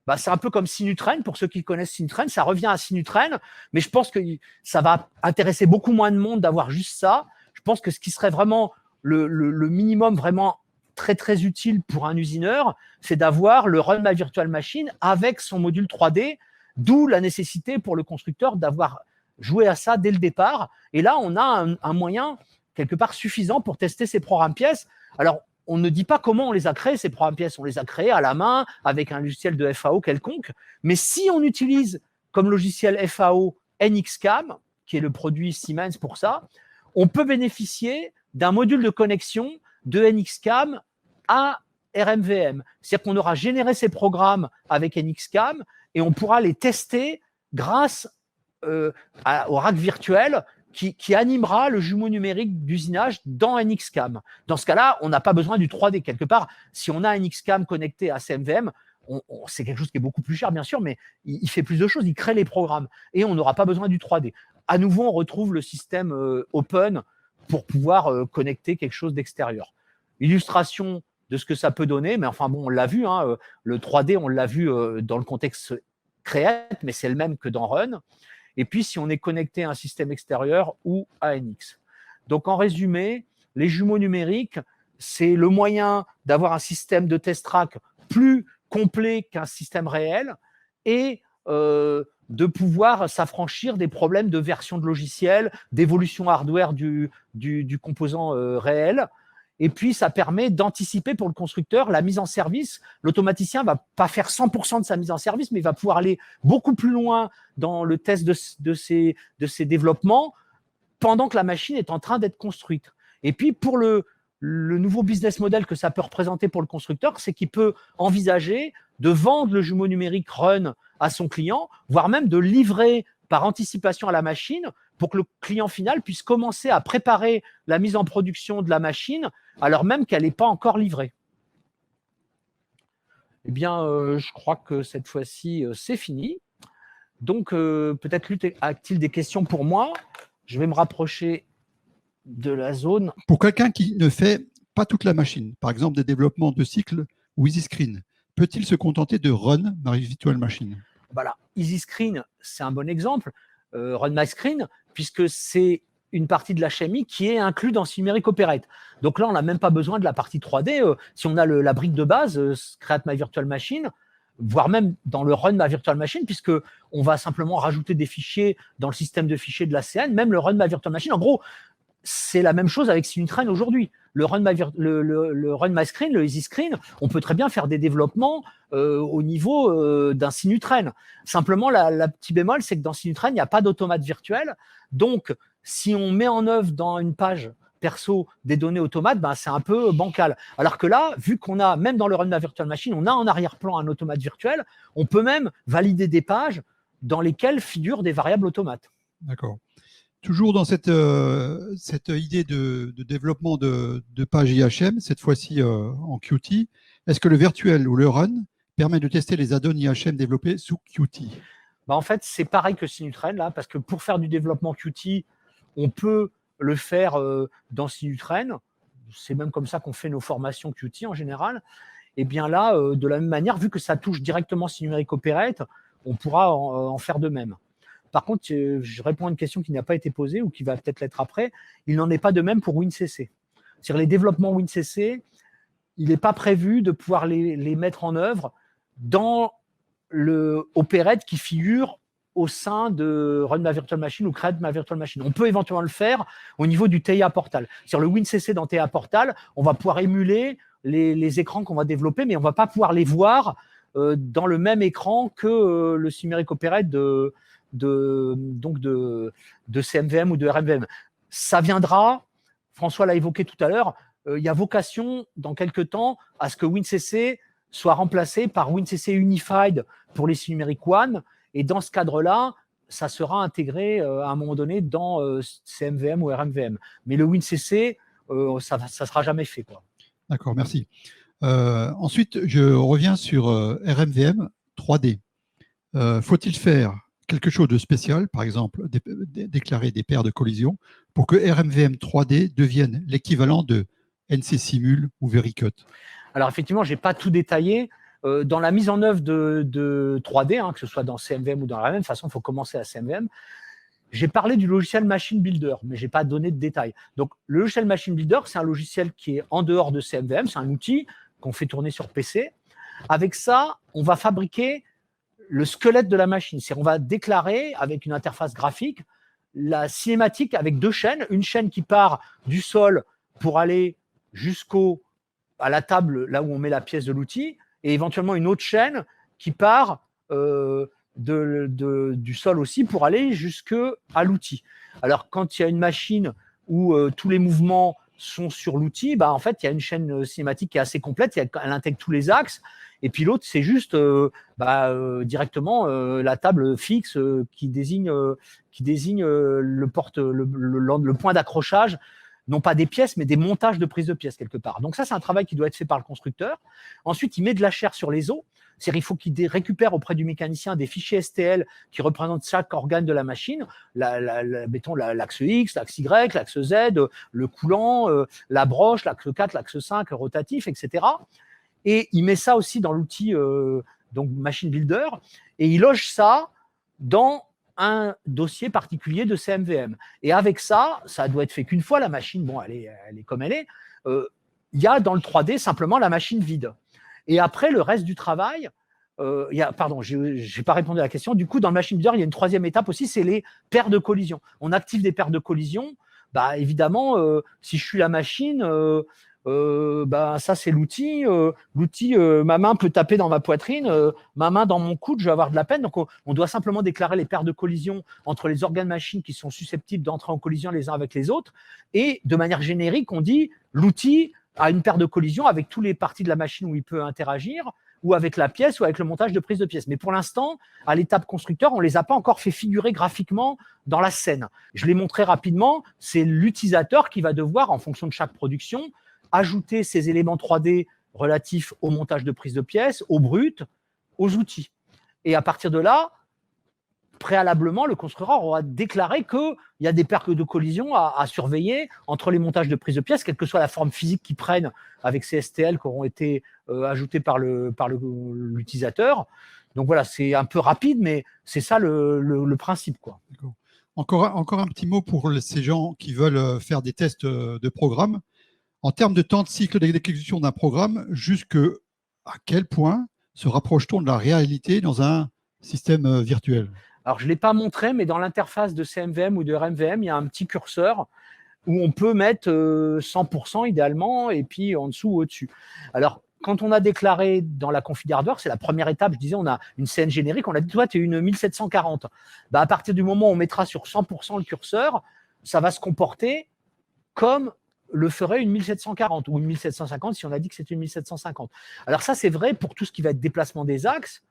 Speaker 1: bah, c'est un peu comme Sinutrain. Pour ceux qui connaissent Sinutrain, ça revient à Sinutrain, mais je pense que ça va intéresser beaucoup moins de monde d'avoir juste ça. Je pense que ce qui serait vraiment le minimum vraiment très, très utile pour un usineur, c'est d'avoir le Run My Virtual Machine avec son module 3D, d'où la nécessité pour le constructeur d'avoir joué à ça dès le départ. Et là, on a un moyen quelque part suffisant pour tester ces programmes pièces. Alors, on ne dit pas comment on les a créés, ces programmes pièces. On les a créés à la main avec un logiciel de FAO quelconque. Mais si on utilise comme logiciel FAO NXCAM, qui est le produit Siemens pour ça, on peut bénéficier d'un module de connexion de NXCAM à RMVM. C'est-à-dire qu'on aura généré ces programmes avec NXCAM et on pourra les tester grâce au rack virtuel qui animera le jumeau numérique d'usinage dans NXCAM. Dans ce cas-là, on n'a pas besoin du 3D. Quelque part, si on a NXCAM connecté à CMVM, c'est quelque chose qui est beaucoup plus cher, bien sûr, mais il fait plus de choses, il crée les programmes et on n'aura pas besoin du 3D. À nouveau, on retrouve le système Open pour pouvoir connecter quelque chose d'extérieur. Illustration de ce que ça peut donner, mais enfin bon, on l'a vu, hein, le 3D, on l'a vu dans le contexte Create, mais c'est le même que dans Run. Et puis, si on est connecté à un système extérieur ou à NX. Donc, en résumé, les jumeaux numériques, c'est le moyen d'avoir un système de test track plus complet qu'un système réel et de pouvoir s'affranchir des problèmes de version de logiciel, d'évolution hardware du composant réel. Et puis, ça permet d'anticiper pour le constructeur la mise en service. L'automaticien ne va pas faire 100% de sa mise en service, mais il va pouvoir aller beaucoup plus loin dans le test de ses développements pendant que la machine est en train d'être construite. Et puis, pour le nouveau business model que ça peut représenter pour le constructeur, c'est qu'il peut envisager de vendre le jumeau numérique Run à son client, voire même de livrer par anticipation à la machine pour que le client final puisse commencer à préparer la mise en production de la machine alors même qu'elle n'est pas encore livrée. Eh bien, je crois que cette fois-ci, c'est fini. Donc, peut-être a-t-il des questions pour moi? Je vais me rapprocher de la zone.
Speaker 2: Pour quelqu'un qui ne fait pas toute la machine, par exemple des développements de cycle ou EasyScreen, peut-il se contenter de Run My Virtual Machine?
Speaker 1: Voilà, EasyScreen, c'est un bon exemple. Run My Screen, puisque c'est une partie de la chimie qui est inclue dans Numeric Operate. Donc là, on n'a même pas besoin de la partie 3D. Si on a la brique de base, Create My Virtual Machine, voire même dans le Run My Virtual Machine, puisqu'on va simplement rajouter des fichiers dans le système de fichiers de la CN, même le Run My Virtual Machine. En gros, c'est la même chose avec Sinutrain aujourd'hui. Le Run My Screen, le Easy Screen, on peut très bien faire des développements au niveau d'un Sinutrain. Simplement, la petit bémol, c'est que dans Sinutrain, il n'y a pas d'automate virtuel. Donc, si on met en œuvre dans une page perso des données automates, ben, c'est un peu bancal. Alors que là, vu qu'on a, même dans le Run My Virtual Machine, on a en arrière-plan un automate virtuel, on peut même valider des pages dans lesquelles figurent des variables automates.
Speaker 2: D'accord. Toujours dans cette idée de développement de pages IHM, cette fois-ci en Qt, est-ce que le virtuel ou le run permet de tester les add-ons IHM développés sous Qt?
Speaker 1: Bah en fait, c'est pareil que Sinutrain, là, parce que pour faire du développement Qt, on peut le faire dans Sinutrain. C'est même comme ça qu'on fait nos formations Qt en général. Et bien là, de la même manière, vu que ça touche directement Numeric Operate, on pourra en faire de même. Par contre, je réponds à une question qui n'a pas été posée ou qui va peut-être l'être après. Il n'en est pas de même pour WinCC. C'est-à-dire les développements WinCC, il n'est pas prévu de pouvoir les mettre en œuvre dans le Operate qui figure au sein de Run My Virtual Machine ou Create My Virtual Machine. On peut éventuellement le faire au niveau du TIA Portal. Sur le WinCC dans TIA Portal, on va pouvoir émuler les écrans qu'on va développer, mais on ne va pas pouvoir les voir dans le même écran que le Simeric Operate de CMVM ou de RMVM. Ça viendra, François l'a évoqué tout à l'heure, il y a vocation dans quelques temps à ce que WinCC soit remplacé par WinCC Unified pour les Simeric One. Et dans ce cadre-là, ça sera intégré à un moment donné dans CMVM ou RMVM. Mais le WinCC, ça ne sera jamais fait, quoi.
Speaker 2: D'accord, merci. Ensuite, je reviens sur RMVM 3D. Faut-il faire quelque chose de spécial, par exemple déclarer des paires de collisions, pour que RMVM 3D devienne l'équivalent de NC Simul ou Vericut?
Speaker 1: Alors effectivement, je n'ai pas tout détaillé. Dans la mise en œuvre de 3D, hein, que ce soit dans CMVM ou dans RMVM, de toute façon, il faut commencer à CMVM. J'ai parlé du logiciel Machine Builder, mais je n'ai pas donné de détails. Donc, le logiciel Machine Builder, c'est un logiciel qui est en dehors de CMVM, c'est un outil qu'on fait tourner sur PC. Avec ça, on va fabriquer le squelette de la machine. C'est-à-dire, on va déclarer avec une interface graphique la cinématique avec deux chaînes, une chaîne qui part du sol pour aller à la table, là où on met la pièce de l'outil, et éventuellement une autre chaîne qui part du sol aussi pour aller jusqu'à l'outil. Alors, quand il y a une machine où tous les mouvements sont sur l'outil, en fait, il y a une chaîne cinématique qui est assez complète, elle intègre tous les axes, et puis l'autre, c'est juste directement la table fixe qui désigne le point d'accrochage, non pas des pièces, mais des montages de prise de pièces quelque part. Donc ça, c'est un travail qui doit être fait par le constructeur. Ensuite, il met de la chair sur les os. C'est-à-dire qu'il faut qu'il récupère auprès du mécanicien des fichiers STL qui représentent chaque organe de la machine, mettons l'axe X, l'axe Y, l'axe Z, le coulant, la broche, l'axe 4, l'axe 5, rotatif, etc. Et il met ça aussi dans l'outil donc Machine Builder et il loge ça dans un dossier particulier de CMVM. Et avec ça, ça doit être fait qu'une fois, la machine, bon, elle est comme elle est. Il y a dans le 3D simplement la machine vide. Et après, le reste du travail, pardon, je n'ai pas répondu à la question. Du coup, dans le Machine Builder, il y a une troisième étape aussi, c'est les paires de collision. On active des paires de collision. Évidemment, si je suis la machine, ça c'est l'outil. Ma main peut taper dans ma poitrine, ma main dans mon coude, je vais avoir de la peine. Donc, on doit simplement déclarer les paires de collision entre les organes machines qui sont susceptibles d'entrer en collision les uns avec les autres. Et de manière générique, on dit l'outil a une paire de collision avec toutes les parties de la machine où il peut interagir, ou avec la pièce, ou avec le montage de prise de pièce. Mais pour l'instant, à l'étape constructeur, on ne les a pas encore fait figurer graphiquement dans la scène. Je l'ai montré rapidement, c'est l'utilisateur qui va devoir, en fonction de chaque production, ajouter ces éléments 3D relatifs au montage de prise de pièces, au brut, aux outils. Et à partir de là, préalablement, le constructeur aura déclaré qu'il y a des paires de collision à surveiller entre les montages de prise de pièces, quelle que soit la forme physique qu'ils prennent avec ces STL qui auront été ajoutés par l'utilisateur. Donc voilà, c'est un peu rapide, mais c'est ça le principe, quoi.
Speaker 2: Encore un petit mot pour ces gens qui veulent faire des tests de programme. En termes de temps de cycle d'exécution d'un programme, jusqu'à quel point se rapproche-t-on de la réalité dans un système virtuel?
Speaker 1: Alors, je ne l'ai pas montré, mais dans l'interface de CMVM ou de RMVM, il y a un petit curseur où on peut mettre 100% idéalement, et puis en dessous ou au-dessus. Alors, quand on a déclaré dans la config hardware, c'est la première étape, je disais, on a une scène générique, on a dit, toi, tu es une 1740. À partir du moment où on mettra sur 100% le curseur, ça va se comporter comme le ferait une 1740 ou une 1750 si on a dit que c'était une 1750. Alors ça, c'est vrai pour tout ce qui va être déplacement des axes,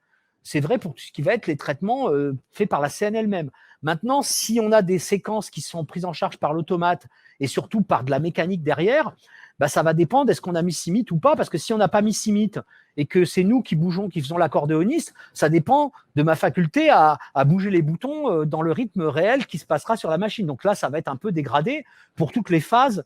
Speaker 1: c'est vrai pour tout ce qui va être les traitements faits par la scène elle-même. Maintenant, si on a des séquences qui sont prises en charge par l'automate et surtout par de la mécanique derrière, ça va dépendre est-ce qu'on a mis Simit ou pas, parce que si on n'a pas mis Simit et que c'est nous qui bougeons, qui faisons l'accordéoniste, ça dépend de ma faculté à bouger les boutons dans le rythme réel qui se passera sur la machine. Donc là, ça va être un peu dégradé pour toutes les phases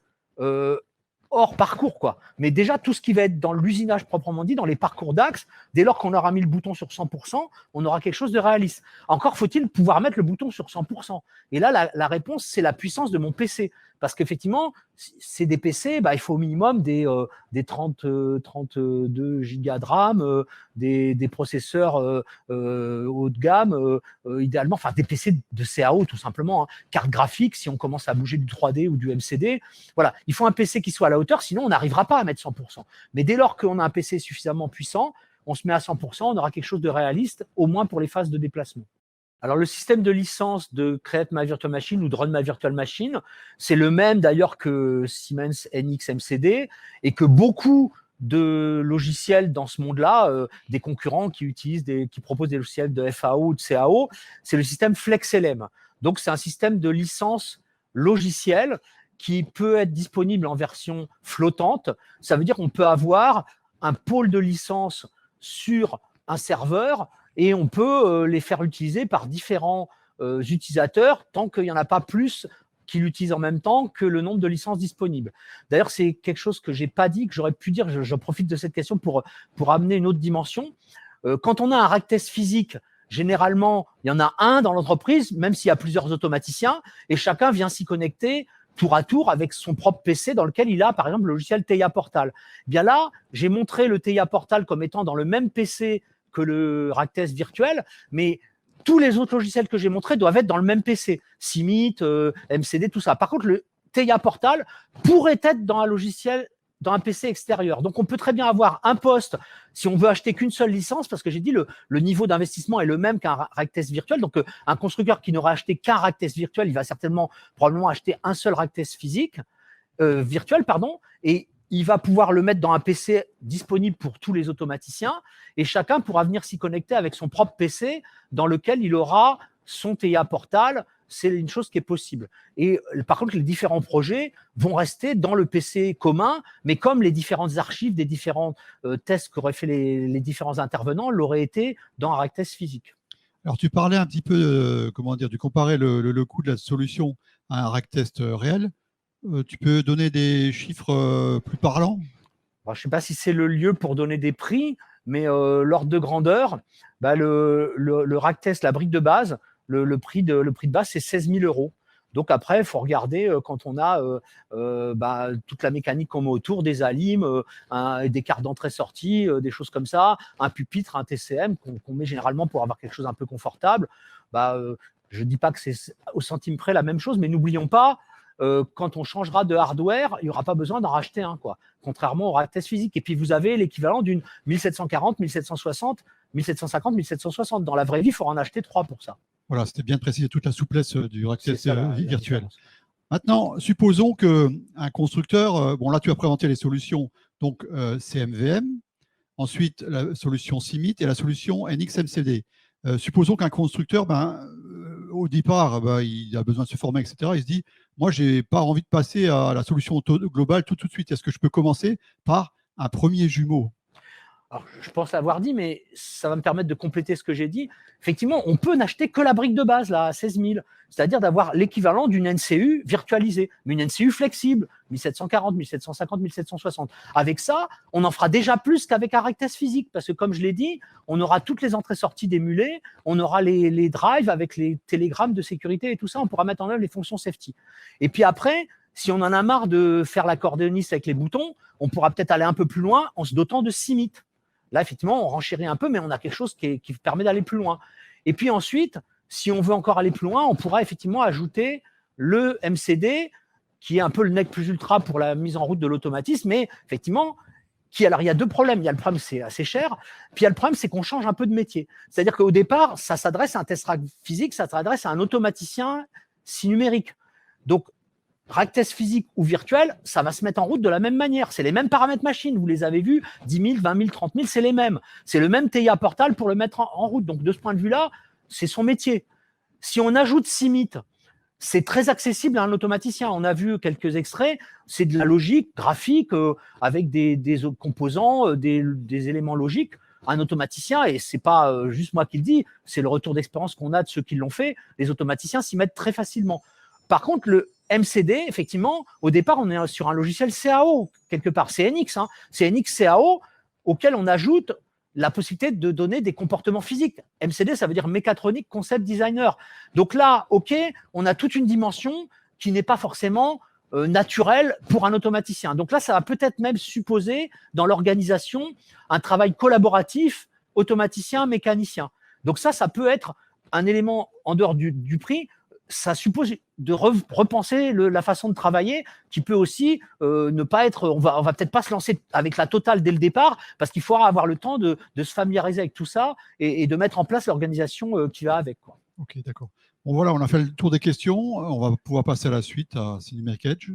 Speaker 1: hors parcours, quoi. Mais déjà, tout ce qui va être dans l'usinage proprement dit, dans les parcours d'axe, dès lors qu'on aura mis le bouton sur 100%, on aura quelque chose de réaliste. Encore faut-il pouvoir mettre le bouton sur 100%. Et là, la réponse, c'est la puissance de mon PC. parce qu'effectivement, c'est des PC, il faut au minimum des 32 gigas de RAM, des processeurs haut de gamme, idéalement, enfin des PC de CAO tout simplement, hein. Carte graphique, si on commence à bouger du 3D ou du MCD, voilà, il faut un PC qui soit à la hauteur, sinon on n'arrivera pas à mettre 100%. Mais dès lors qu'on a un PC suffisamment puissant, on se met à 100%, on aura quelque chose de réaliste, au moins pour les phases de déplacement. Alors, le système de licence de Create My Virtual Machine ou de Run My Virtual Machine, c'est le même d'ailleurs que Siemens NX MCD et que beaucoup de logiciels dans ce monde-là, des concurrents qui proposent des logiciels de FAO ou de CAO, c'est le système FlexLM. Donc, c'est un système de licence logicielle qui peut être disponible en version flottante. Ça veut dire qu'on peut avoir un pôle de licence sur un serveur et on peut les faire utiliser par différents utilisateurs tant qu'il n'y en a pas plus qui l'utilisent en même temps que le nombre de licences disponibles. D'ailleurs, c'est quelque chose que je n'ai pas dit, que j'aurais pu dire, je profite de cette question pour amener une autre dimension. Quand on a un rack test physique, généralement, il y en a un dans l'entreprise, même s'il y a plusieurs automaticiens, et chacun vient s'y connecter tour à tour avec son propre PC dans lequel il a, par exemple, le logiciel TIA Portal. Bien là, j'ai montré le TIA Portal comme étant dans le même PC que le rack test virtuel, mais tous les autres logiciels que j'ai montrés doivent être dans le même PC. Cimit, MCD, tout ça. Par contre, le TIA Portal pourrait être dans un logiciel, dans un PC extérieur. Donc, on peut très bien avoir un poste si on veut acheter qu'une seule licence, parce que j'ai dit le niveau d'investissement est le même qu'un rack test virtuel. Donc, un constructeur qui n'aura acheté qu'un rack test virtuel, il va probablement acheter un seul rack test virtuel, et il va pouvoir le mettre dans un PC disponible pour tous les automaticiens et chacun pourra venir s'y connecter avec son propre PC dans lequel il aura son TIA Portal. C'est une chose qui est possible. Et par contre, les différents projets vont rester dans le PC commun, mais comme les différentes archives des différents tests qu'auraient fait les différents intervenants l'auraient été dans un rack test physique.
Speaker 2: Alors, tu parlais un petit peu, tu comparais le coût de la solution à un rack test réel. Tu peux donner des chiffres plus parlants?
Speaker 1: Alors, je ne sais pas si c'est le lieu pour donner des prix, mais l'ordre de grandeur, le rack test, la brique de base, le prix de base, c'est 16 000 €. Donc après, il faut regarder quand on a toute la mécanique qu'on met autour, des alims, des cartes d'entrée-sortie, des choses comme ça, un pupitre, un TCM qu'on met généralement pour avoir quelque chose un peu confortable. Je ne dis pas que c'est au centime près la même chose, mais n'oublions pas, quand on changera de hardware, il n'y aura pas besoin d'en racheter un, contrairement au rack test physique. Et puis, vous avez l'équivalent d'une 1740, 1760, 1750, 1760. Dans la vraie vie, il faudra en acheter 3 pour ça.
Speaker 2: Voilà, c'était bien de préciser toute la souplesse du rack test virtuel. Maintenant, supposons qu'un constructeur, là, tu as présenté les solutions, donc CMVM, ensuite la solution Cimit et la solution NXMCD. Supposons qu'un constructeur, au départ, il a besoin de se former, etc. Il se dit, moi, je n'ai pas envie de passer à la solution globale tout de suite. Est-ce que je peux commencer par un premier jumeau?
Speaker 1: Alors, je pense l'avoir dit, mais ça va me permettre de compléter ce que j'ai dit. Effectivement, on peut n'acheter que la brique de base, là, à 16 000, c'est-à-dire d'avoir l'équivalent d'une NCU virtualisée, mais une NCU flexible, 1740, 1750, 1760. Avec ça, on en fera déjà plus qu'avec un rack test physique, parce que comme je l'ai dit, on aura toutes les entrées-sorties d'émulés, on aura les drives avec les télégrammes de sécurité et tout ça, on pourra mettre en œuvre les fonctions safety. Et puis après, si on en a marre de faire l'accordéoniste avec les boutons, on pourra peut-être aller un peu plus loin en se dotant de Cimit. Là, effectivement, on renchérit un peu, mais on a quelque chose qui permet d'aller plus loin. Et puis ensuite, si on veut encore aller plus loin, on pourra effectivement ajouter le MCD, qui est un peu le nec plus ultra pour la mise en route de l'automatisme, mais effectivement, alors il y a deux problèmes. Il y a le problème, c'est assez cher, puis il y a le problème, c'est qu'on change un peu de métier. C'est-à-dire qu'au départ, ça s'adresse à un test rack physique, ça s'adresse à un automaticien numérique. Donc, rack test physique ou virtuel, ça va se mettre en route de la même manière. C'est les mêmes paramètres machines. Vous les avez vus, 10 000, 20 000, 30 000, c'est les mêmes. C'est le même TIA Portal pour le mettre en route. Donc, de ce point de vue-là, c'est son métier. Si on ajoute Cimit, c'est très accessible à un automaticien. On a vu quelques extraits. C'est de la logique graphique avec des composants, des éléments logiques. Un automaticien, et c'est pas juste moi qui le dis, c'est le retour d'expérience qu'on a de ceux qui l'ont fait, les automaticiens s'y mettent très facilement. Par contre, le MCD, effectivement, au départ, on est sur un logiciel CAO, quelque part. C'est NX, c'est NX CAO, auquel on ajoute la possibilité de donner des comportements physiques. MCD, ça veut dire mécatronique concept designer. Donc là, OK, on a toute une dimension qui n'est pas forcément naturel pour un automaticien. Donc là, ça va peut-être même supposer dans l'organisation un travail collaboratif automaticien-mécanicien. Donc ça peut être un élément en dehors du prix. Ça suppose de repenser la façon de travailler qui peut aussi ne pas être… On va peut-être pas se lancer avec la totale dès le départ parce qu'il faudra avoir le temps de se familiariser avec tout ça et de mettre en place l'organisation qui va avec, quoi.
Speaker 2: Ok, d'accord. Bon, voilà, on a fait le tour des questions. On va pouvoir passer à la suite, à Cinemark Edge.